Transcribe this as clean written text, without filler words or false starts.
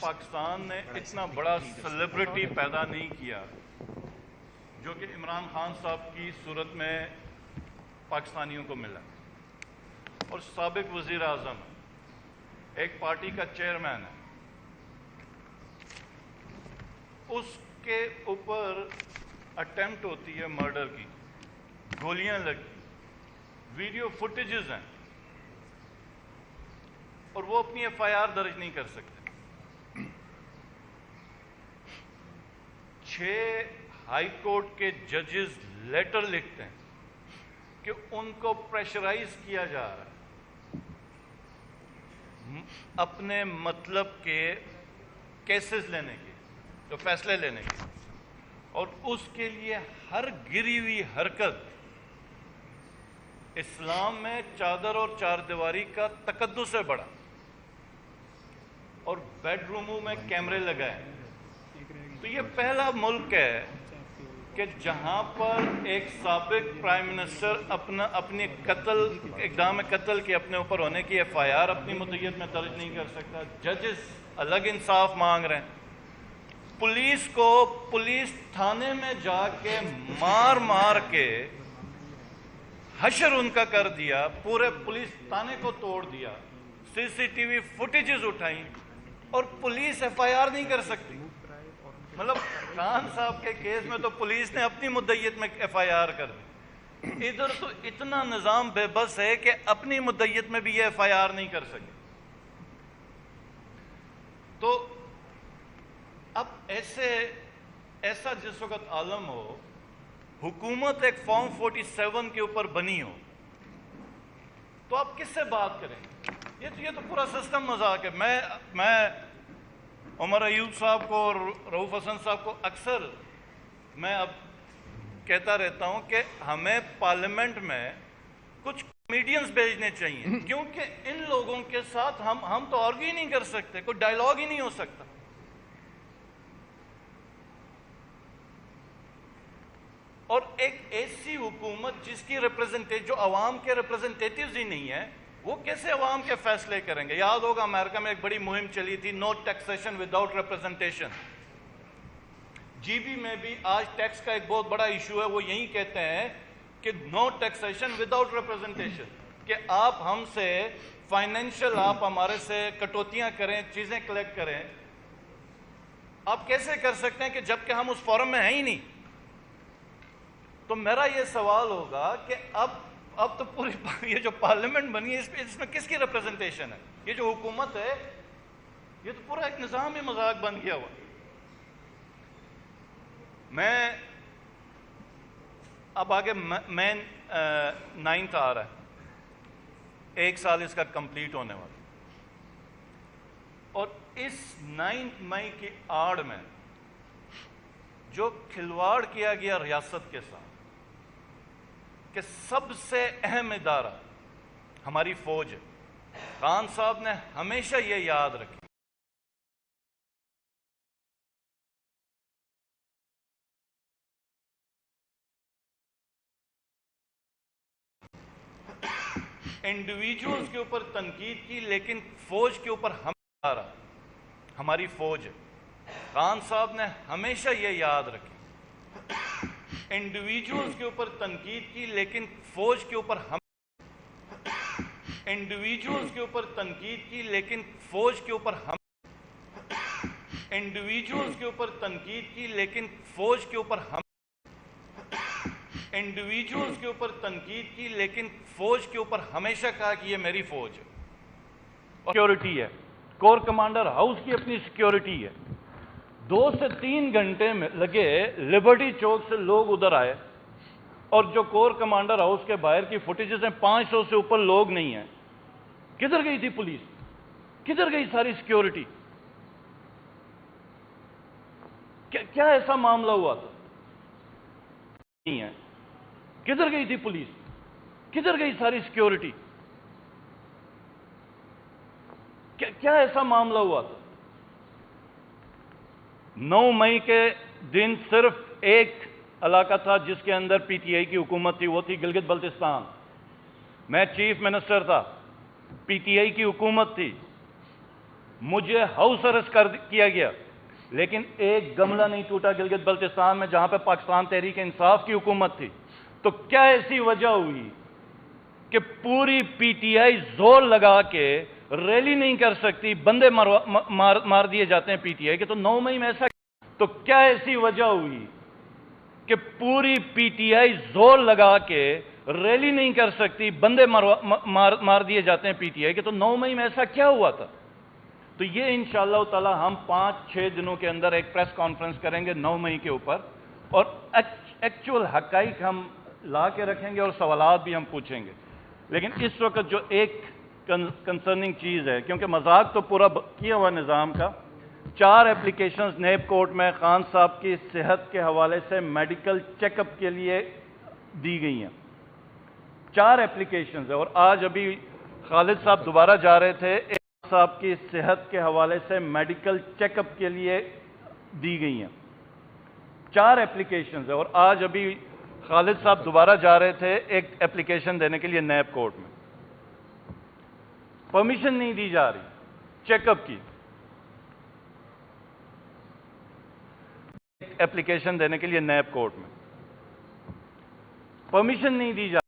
پاکستان نے اتنا بڑا سیلیبریٹی پیدا نہیں کیا جو کہ عمران خان صاحب کی صورت میں پاکستانیوں کو ملا، اور سابق وزیر اعظم ایک پارٹی کا چیئرمین ہے، اس کے اوپر اٹیمپٹ ہوتی ہے مرڈر کی، گولیاں لگی، ویڈیو فوٹیجز ہیں، اور وہ اپنی ایف آئی آر درج نہیں کر سکتے۔ 6 ہائی کورٹ کے ججز لیٹر لکھتے ہیں کہ ان کو پریشرائز کیا جا رہا ہے اپنے مطلب کے کیسز لینے کے، تو فیصلے لینے کے، اور اس کے لیے ہر گری ہوئی حرکت اسلام میں چادر اور چار دیواری کا تقدس سے بڑھا، اور بیڈ روموں میں کیمرے لگائے۔ تو یہ پہلا ملک ہے کہ جہاں پر ایک سابق پرائم منسٹر اپنی اقدام قتل کے اپنے اوپر ہونے کی ایف آئی آر اپنی مدعیت میں درج نہیں کر سکتا، ججز الگ انصاف مانگ رہے ہیں، پولیس تھانے میں جا کے مار کے حشر ان کا کر دیا، پورے پولیس تھانے کو توڑ دیا، سی سی ٹی وی فوٹیجز اٹھائیں، اور پولیس ایف آئی آر نہیں کر سکتی۔ مطلب خان صاحب کے کیس میں تو پولیس نے اپنی مدعیت میں ایف آئی آر کر دی، ادھر تو اتنا نظام بے بس ہے کہ اپنی مدعیت میں بھی یہ ایف آئی آر نہیں کر سکے۔ تو اب ایسا جس وقت عالم ہو، حکومت ایک فارم 47 کے اوپر بنی ہو، تو آپ کس سے بات کریں؟ یہ تو پورا سسٹم مذاق ہے۔ میں عمر ایوب صاحب کو اور رؤوف حسن صاحب کو اکثر میں اب کہتا رہتا ہوں کہ ہمیں پارلیمنٹ میں کچھ کمیڈینز بھیجنے چاہیے، کیونکہ ان لوگوں کے ساتھ ہم تو آرگو ہی نہیں کر سکتے، کوئی ڈائیلاگ ہی نہیں ہو سکتا۔ اور ایک ایسی حکومت جس کی جو عوام کے ریپرزنٹیٹیوز ہی نہیں ہے، وہ کیسے عوام کے فیصلے کریں گے؟ یاد ہوگا امریکہ میں ایک بڑی مہم چلی تھی، no taxation without representation. G B میں بھی آج ٹیکس کا ایک بہت بڑا ایشو ہے، وہ یہی کہتے ہیں کہ نو ٹیکسیشن وداؤٹ ریپرزنٹیشن، کہ آپ ہم سے فائنینشل، آپ ہمارے سے کٹوتیاں کریں، چیزیں کلیکٹ کریں۔ آپ کیسے کر سکتے ہیں کہ جبکہ ہم اس فورم میں ہیں ہی نہیں؟ تو میرا یہ سوال ہوگا کہ اب تو پوری یہ جو پارلیمنٹ بنی ہے، اس میں کس کی ریپرزنٹیشن ہے؟ یہ جو حکومت ہے، یہ تو پورا ایک نظام ہی مذاق بن گیا ہوا۔ میں اب آگے مین 9th آ رہا ہے، 1 سال اس کا کمپلیٹ ہونے والا، اور اس 9 مئی کی آڑ میں جو کھلواڑ کیا گیا ریاست کے ساتھ، کہ سب سے اہم ادارہ ہماری فوج ہے، خان صاحب نے ہمیشہ یہ یاد رکھی، انڈیویجولز کے اوپر تنقید کی، لیکن فوج کے اوپر ہماری فوج ہے۔ خان صاحب نے ہمیشہ یہ یاد رکھی، انڈیویجولز کے اوپر تنقید کی، لیکن فوج کے اوپر انڈیویجولز کے اوپر تنقید کی، لیکن فوج کے اوپر انڈیویجولز کے اوپر تنقید کی، لیکن فوج کے اوپر انڈیویجولز کے اوپر تنقید کی، لیکن فوج کے اوپر ہمیشہ کہا کہ یہ میری فوج ہے، سیکیورٹی ہے، کور کمانڈر ہاؤس کی اپنی سیکیورٹی ہے۔ 2 سے 3 گھنٹے میں لگے، لبرٹی چوک سے لوگ ادھر آئے، اور جو کور کمانڈر ہاؤس کے باہر کی فوٹیجز ہیں، 500 سے اوپر لوگ نہیں ہیں۔ کدھر گئی تھی پولیس؟ کدھر گئی ساری سیکیورٹی؟ کیا ایسا معاملہ ہوا تھا؟ نہیں ہے۔ کدھر گئی تھی پولیس؟ کدھر گئی ساری سیکیورٹی؟ کیا ایسا معاملہ ہوا تھا؟ 9 مئی کے دن صرف ایک علاقہ تھا جس کے اندر پی ٹی آئی کی حکومت تھی، وہ تھی گلگت بلتستان۔ میں چیف منسٹر تھا، پی ٹی آئی کی حکومت تھی۔ مجھے ہاؤس ارسٹ کیا گیا، لیکن ایک گملہ نہیں ٹوٹا گلگت بلتستان میں جہاں پہ پاکستان تحریک انصاف کی حکومت تھی۔ تو کیا ایسی وجہ ہوئی کہ پوری پی ٹی آئی زور لگا کے ریلی نہیں کر سکتی، بندے مار دیے جاتے ہیں پی ٹی آئی کے؟ تو 9 مئی میں ایسا، تو کیا ایسی وجہ ہوئی کہ پوری پی ٹی آئی زور لگا کے ریلی نہیں کر سکتی، بندے مار دیے جاتے ہیں پی ٹی آئی کے؟ تو 9 مئی میں ایسا کیا ہوا تھا؟ تو یہ انشاءاللہ تعالی ہم 5-6 دنوں کے اندر ایک پریس کانفرنس کریں گے 9 مئی کے اوپر، اور ایکچول حقائق ہم لا کے رکھیں گے اور سوالات بھی ہم پوچھیں گے۔ لیکن اس وقت جو ایک کنسرننگ چیز ہے، کیونکہ مذاق تو پورا کیا ہوا نظام کا، 4 اپلیکیشنز نیب کورٹ میں خان صاحب کی صحت کے حوالے سے میڈیکل چیک اپ کے لیے دی گئی ہیں۔ 4 اپلیکیشنز ہیں، اور آج ابھی خالد صاحب دوبارہ جا رہے تھے، صاحب کی صحت کے حوالے سے میڈیکل چیک اپ کے لیے دی گئی ہیں۔ 4 اپلیکیشنز ہیں، اور آج ابھی خالد صاحب دوبارہ جا رہے تھے ایک اپلیکیشن دینے کے لیے نیب کورٹ میں۔ پرمیشن نہیں دی جا رہی چیک اپ کی، اپلیکیشن دینے کے لیے نیب کورٹ میں پرمیشن نہیں دی جا رہی۔